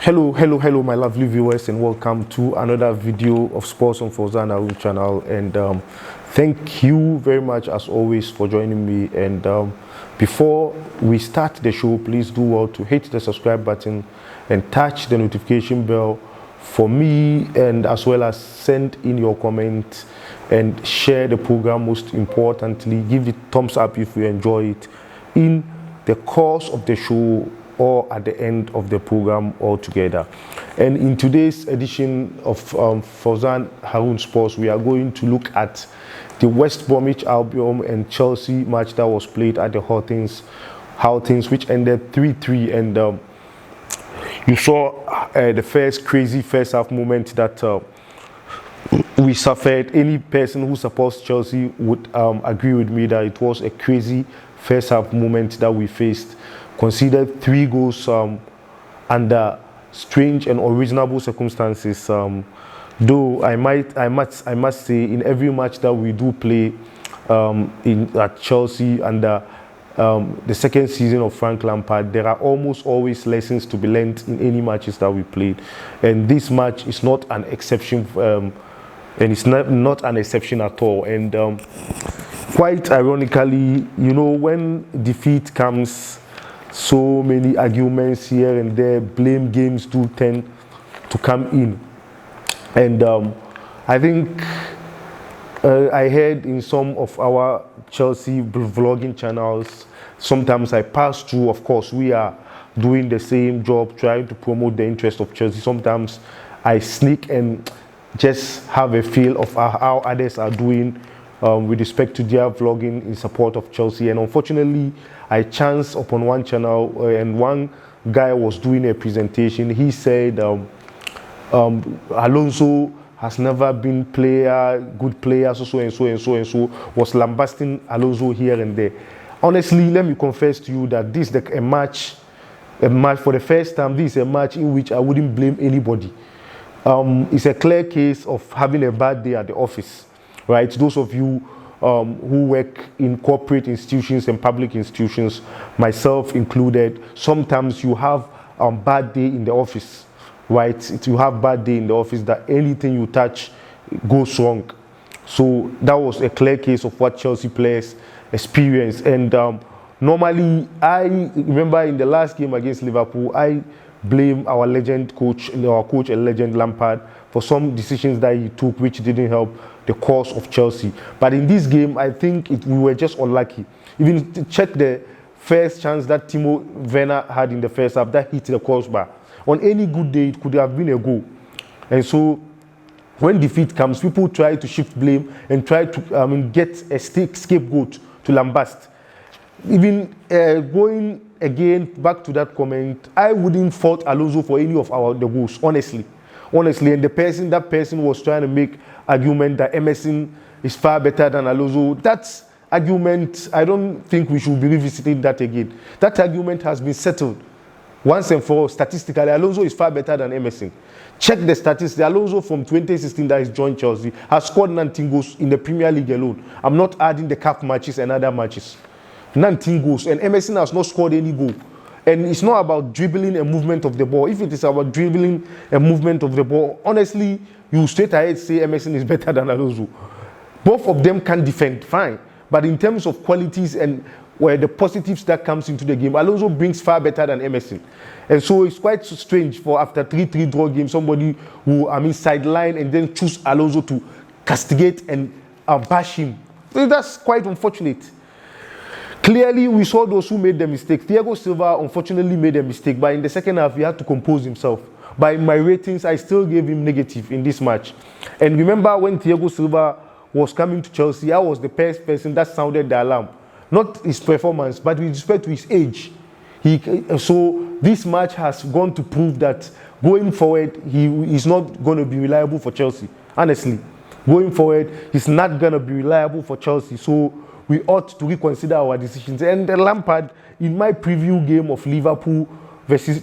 Hello, my lovely viewers, and welcome to another video of Sports on Fauzan Harun channel. And thank you very much, as always, for joining me. And before we start the show, please do well to hit the subscribe button and touch the notification bell for me, and as well as send in your comments and share the program. Most importantly, give it thumbs up if you enjoy it in the course of the show or at the end of the program altogether. And in today's edition of Fauzan Harun Sports, we are going to look at the West Bromwich Albion and Chelsea match that was played at the Houghton's, which ended 3-3. And you saw the crazy first half moment that we suffered. Any person who supports Chelsea would agree with me that it was a crazy first half moment that we faced. Considered 3 goals under strange and unreasonable circumstances. Though I must say, in every match that we do play at Chelsea under the second season of Frank Lampard, there are almost always lessons to be learned in any matches that we played. And this match is not an exception, and it's not an exception at all. And quite ironically, you know, when defeat comes, so many arguments here and there, blame games do tend to come in. And I think I heard in some of our Chelsea vlogging channels, sometimes I pass through. Of course, we are doing the same job, trying to promote the interest of Chelsea. Sometimes I sneak and just have a feel of how others are doing with respect to their vlogging in support of Chelsea. And unfortunately, I chanced upon one channel and one guy was doing a presentation. He said Alonso has never been good player, so was lambasting Alonso here and there. Honestly, let me confess to you that this is a match for the first time. This is a match in which I wouldn't blame anybody. It's a clear case of having a bad day at the office, right? Those of you who work in corporate institutions and public institutions, myself included, sometimes you have a bad day in the office, right? You have bad day in the office that anything you touch goes wrong. So that was a clear case of what Chelsea players experience. And normally, I remember in the last game against Liverpool, I blame our coach and legend Lampard for some decisions that he took which didn't help the cause of Chelsea. But in this game, I think we were just unlucky. Even check the first chance that Timo Werner had in the first half that hit the crossbar. On any good day, it could have been a goal. And so when defeat comes, people try to shift blame and try to get a scapegoat to lambast. Even going again back to that comment, I wouldn't fault Alonso for any of the goals, honestly. And that person was trying to make argument that Emerson is far better than Alonso. That argument, I don't think we should be revisiting that again. That argument has been settled once and for all. Statistically, Alonso is far better than Emerson. Check the statistics. Alonso from 2016 that he's joined Chelsea has scored 19 goals in the Premier League alone. I'm not adding the cup matches and other matches. 19 goals, and Emerson has not scored any goal. And it's not about dribbling and movement of the ball. If it is about dribbling and movement of the ball, honestly, you straight ahead say Emerson is better than Alonso. Both of them can defend, fine. But in terms of qualities and where the positives that comes into the game, Alonso brings far better than Emerson. And so it's quite strange for after 3-3 draw game, somebody who, sideline and then choose Alonso to castigate and bash him. So that's quite unfortunate. Clearly, we saw those who made the mistake. Thiago Silva unfortunately made a mistake, but in the second half, he had to compose himself. By my ratings, I still gave him negative in this match. And remember when Thiago Silva was coming to Chelsea, I was the first person that sounded the alarm. Not his performance, but with respect to his age. So this match has gone to prove that going forward, he is not going to be reliable for Chelsea. Honestly, going forward, he's not going to be reliable for Chelsea. So we ought to reconsider our decisions. And Lampard, in my preview game of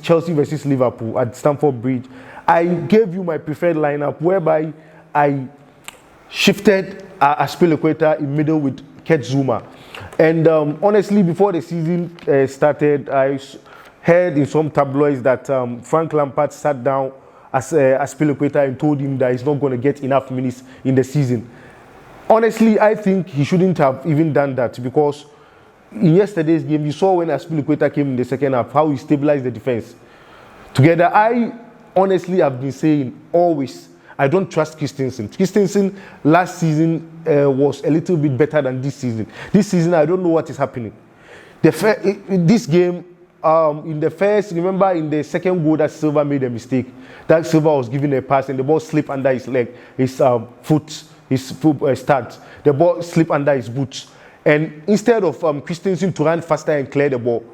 Chelsea versus Liverpool at Stamford Bridge, I gave you my preferred lineup, whereby I shifted Aspilicueta in middle with Kurt Zouma. And honestly, before the season started, heard in some tabloids that Frank Lampard sat down as Azpilicueta and told him that he's not going to get enough minutes in the season. Honestly, I think he shouldn't have even done that, because in yesterday's game, you saw when Azpilicueta came in the second half, how he stabilized the defense. Together, I honestly have been saying always, I don't trust Christensen. Christensen last season was a little bit better than this season. This season, I don't know what is happening. This game, in the first, remember in the second goal that Silva made a mistake, that Silva was given a pass and the ball slipped under his leg, his foot start. The ball slipped under his boots. And instead of Christensen to run faster and clear the ball,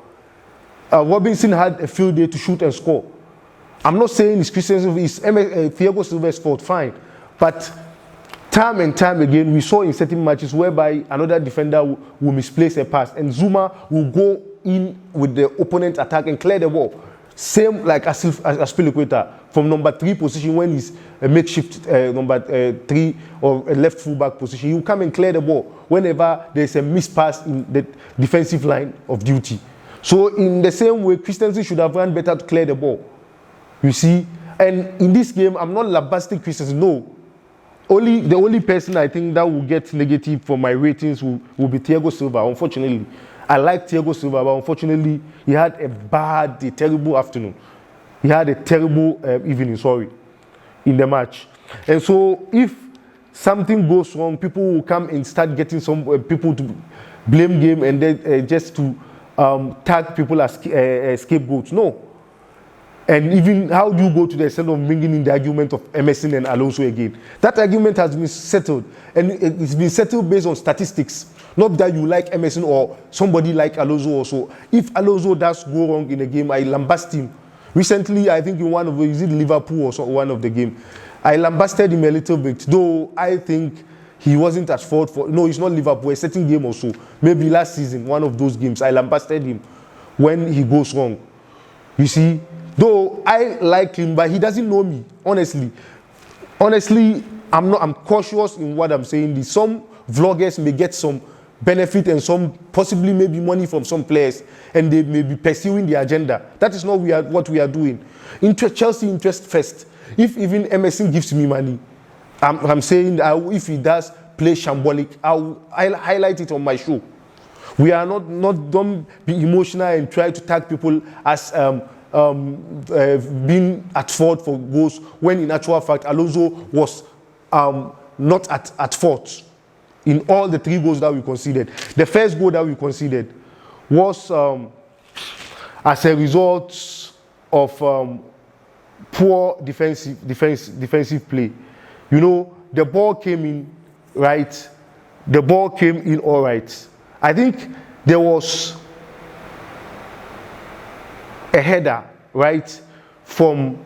Robinson had a field day to shoot and score. I'm not saying it's Christensen, it's Thiago Silva's fault, fine. But time and time again, we saw in certain matches whereby another defender will misplace a pass and Zuma will go in with the opponent attack and clear the ball. Same like as Azpilicueta from number 3 position, when he's a makeshift number 3 or a left fullback position, he will come and clear the ball whenever there's a missed pass in the defensive line of duty. So in the same way, Christensen should have run better to clear the ball. You see? And in this game, I'm not lambasting Christensen, no. The only person I think that will get negative for my ratings will be Thiago Silva, unfortunately. I like Thiago Silva, but unfortunately, he had a terrible afternoon. He had a terrible evening, in the match. And so, if something goes wrong, people will come and start getting some people to blame game and then just to tag people as scapegoats. No. And even how do you go to the extent of bringing in the argument of Emerson and Alonso again? That argument has been settled, and it's been settled based on statistics. Not that you like Emerson or somebody like Alonso also. If Alonso does go wrong in a game, I lambast him. Recently, I think in one of Liverpool or one of the game, I lambasted him a little bit, though I think he wasn't at fault for. No, it's not Liverpool, a certain game or so. Maybe last season, one of those games, I lambasted him when he goes wrong. You see? Though I like him, but he doesn't know me, honestly. Honestly, I'm cautious in what I'm saying. Some vloggers may get some benefit and some possibly maybe money from some players, and they may be pursuing the agenda. That is not what we are doing. Chelsea interest first. If even Emerson gives me money, I'm saying if he does play shambolic, I'll highlight it on my show. We are don't be emotional and try to tag people as being at fault for goals, when in actual fact Alonso was not at fault in all the 3 goals that we conceded. The first goal that we conceded was as a result of poor defensive play. You know, the ball came in right. The ball came in all right. I think there was a header, right, from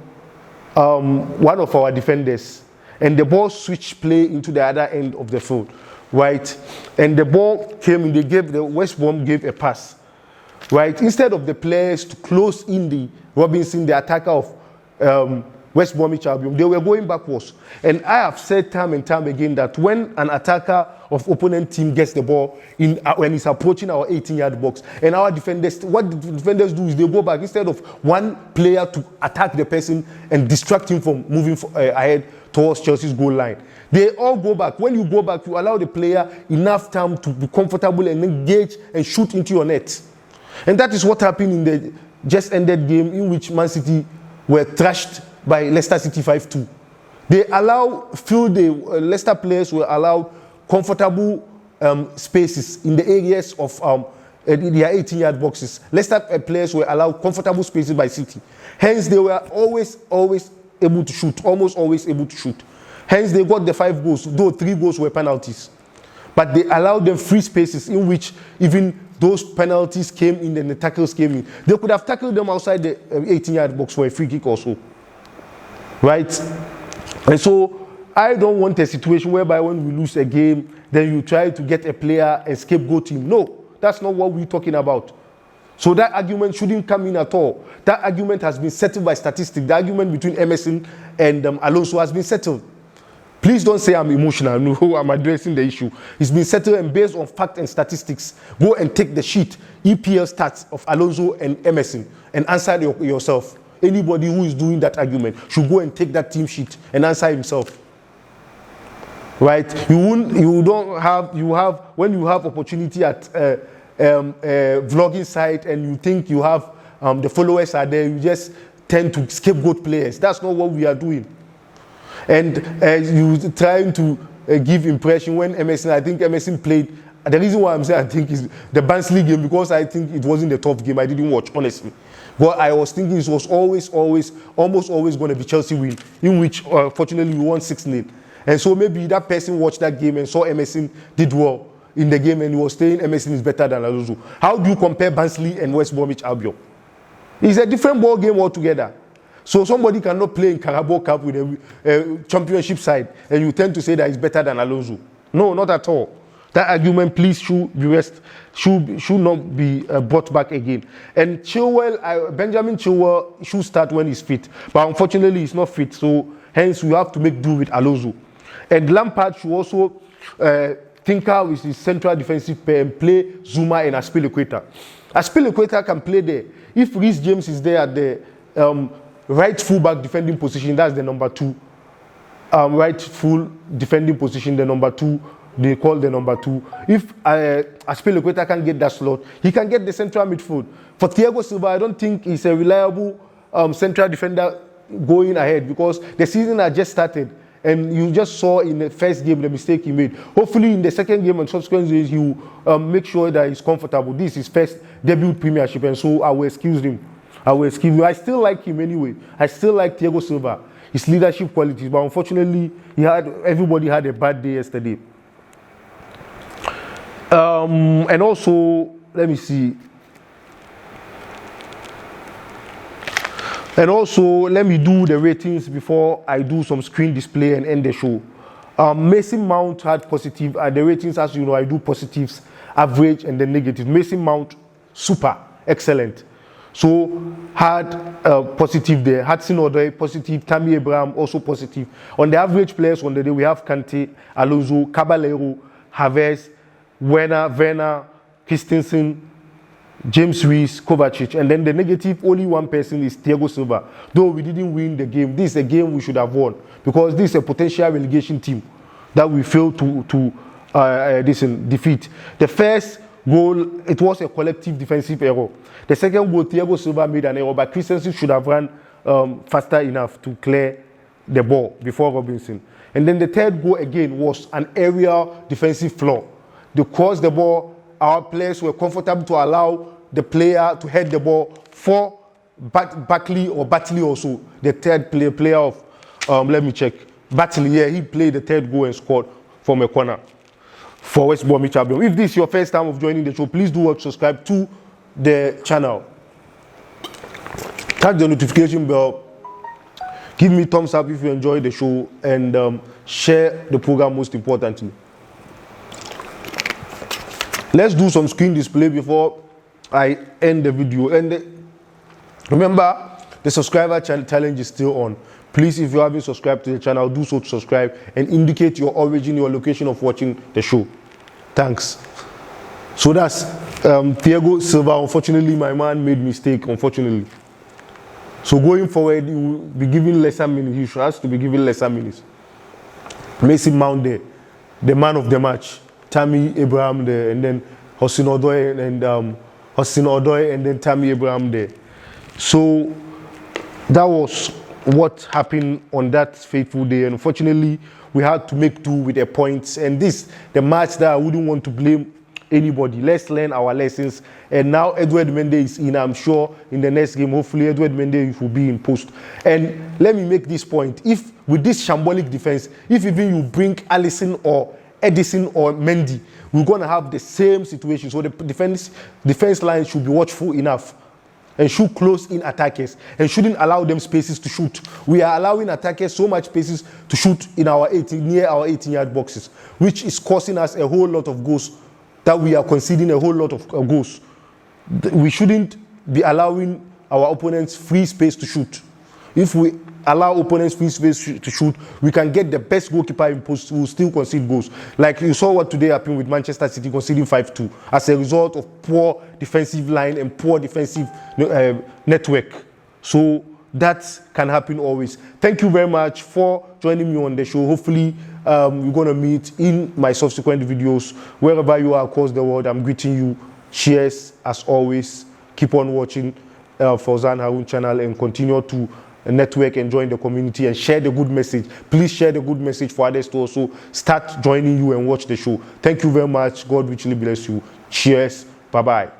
one of our defenders, and the ball switched play into the other end of the field, right, and the ball came in. The Westbrom gave a pass, right, instead of the players to close in the Robinson, the attacker of West Bromwich Albion, they were going backwards. And I have said time and time again that when an attacker of opponent team gets the ball when he's approaching our 18-yard box, and our defenders, what the defenders do is they go back instead of one player to attack the person and distract him from moving ahead towards Chelsea's goal line. They all go back. When you go back, you allow the player enough time to be comfortable and engage and shoot into your net. And that is what happened in the just ended game, in which Man City were thrashed by Leicester City 5-2. Leicester players were allowed comfortable spaces in the areas of their 18-yard boxes. Leicester players were allowed comfortable spaces by City. Hence, they were always able to shoot, almost always able to shoot. Hence, they got the 5 goals, though 3 goals were penalties. But they allowed them free spaces in which even those penalties came in and the tackles came in. They could have tackled them outside the 18-yard box for a free kick or so. Right? And so, I don't want a situation whereby when we lose a game, then you try to get a player and scapegoat him. No, that's not what we're talking about. So that argument shouldn't come in at all. That argument has been settled by statistics. The argument between Emerson and Alonso has been settled. Please don't say I'm emotional. No, I'm addressing the issue. It's been settled, and based on fact and statistics, go and take the sheet, EPL stats of Alonso and Emerson, and answer yourself. Anybody who is doing that argument should go and take that team sheet and answer himself. Right? When you have opportunity at vlogging site and you think you have the followers are there, you just tend to scapegoat players. That's not what we are doing. And you trying to give impression when Emerson, I think Emerson played. The reason why I'm saying I think is the Barnsley game, because I think it wasn't a tough game. I didn't watch, honestly. But I was thinking it was almost always going to be Chelsea win, in which fortunately we won 6-0. And so maybe that person watched that game and saw Emerson did well in the game and he was saying Emerson is better than Alonso. How do you compare Barnsley and West Bromwich Albion? It's a different ball game altogether. So somebody cannot play in Carabao Cup with a championship side and you tend to say that he's better than Alonso. No, not at all. That argument, please, should not be brought back again. And Chilwell, Benjamin Chilwell should start when he's fit. But unfortunately, he's not fit. So hence, we have to make do with Alonso. And Lampard should also tinker with his central defensive pair and play Zuma and Aspilicueta. Aspilicueta can play there. If Reece James is there at the right fullback defending position, that's the number 2. Right full defending position, the number 2. They call the number 2. If Aspilicueta can get that slot, he can get the central midfield. For Thiago Silva, I don't think he's a reliable central defender going ahead because the season had just started. And you just saw in the first game the mistake he made. Hopefully in the second game and subsequent days, he will make sure that he's comfortable. This is his first debut premiership, and so I will excuse him. I still like him anyway. I still like Thiago Silva, his leadership qualities. But unfortunately, everybody had a bad day yesterday. And also, let me see. And also, let me do the ratings before I do some screen display and end the show. Mason Mount had positive. The ratings, as you know, I do positives, average, and then negative. Mason Mount, super, excellent. So, had positive there. Hudson-Odoi, positive. Tammy Abraham, also positive. On the average players on the day, we have Kante, Alonso, Caballero, Havertz, Werner, Christensen, James Reese, Kovacic, and then the negative, only one person is Thiago Silva. Though we didn't win the game, this is a game we should have won because this is a potential relegation team that we failed to defeat. The first goal, it was a collective defensive error. The second goal, Thiago Silva made an error, but Christensen should have run faster enough to clear the ball before Robinson. And then the third goal again was an aerial defensive flaw. They crossed the ball. Our players were comfortable to allow the player to head the ball for Batley also, the third player of, let me check, Batley, yeah, he played the third goal and scored from a corner for West Bromwich Albion. If this is your first time of joining the show, please do subscribe to the channel. Touch the notification bell. Give me thumbs up if you enjoy the show and share the program most importantly. Let's do some screen display before I end the video. And remember, the subscriber challenge is still on. Please, if you haven't subscribed to the channel, do so to subscribe and indicate your origin, your location of watching the show. Thanks. So that's Thiago Silva. Unfortunately, my man made mistake, unfortunately. So going forward, you will be given lesser minutes. He has to be given lesser minutes. Mason Mount there, the man of the match. Tammy Abraham there, and then Hudson-Odoi and then Tammy Abraham there. So that was what happened on that fateful day. And unfortunately, we had to make do with the points. And this, the match that I wouldn't want to blame anybody. Let's learn our lessons. And now Edward Mendy is in. I'm sure in the next game, hopefully Edward Mendy will be in post. And let me make this point. If with this shambolic defense, if even you bring Alisson or Edison or Mendy, we're going to have the same situation. So the defense line should be watchful enough and should close in attackers and shouldn't allow them spaces to shoot. We are allowing attackers so much spaces to shoot in our near our 18-yard boxes, which is costing us a whole lot of goals, that we are conceding a whole lot of goals. We shouldn't be allowing our opponents free space to shoot. If we allow opponents free space to shoot, we can get the best goalkeeper in post who will still concede goals. Like you saw what today happened with Manchester City conceding 5-2 as a result of poor defensive line and poor defensive network. So that can happen always. Thank you very much for joining me on the show. Hopefully, we're going to meet in my subsequent videos. Wherever you are across the world, I'm greeting you. Cheers, as always. Keep on watching Fauzan Harun channel and continue to network and join the community and share the good message. Please share the good message for others to also start joining you and watch the show. Thank you very much. God richly bless you. Cheers. Bye-bye.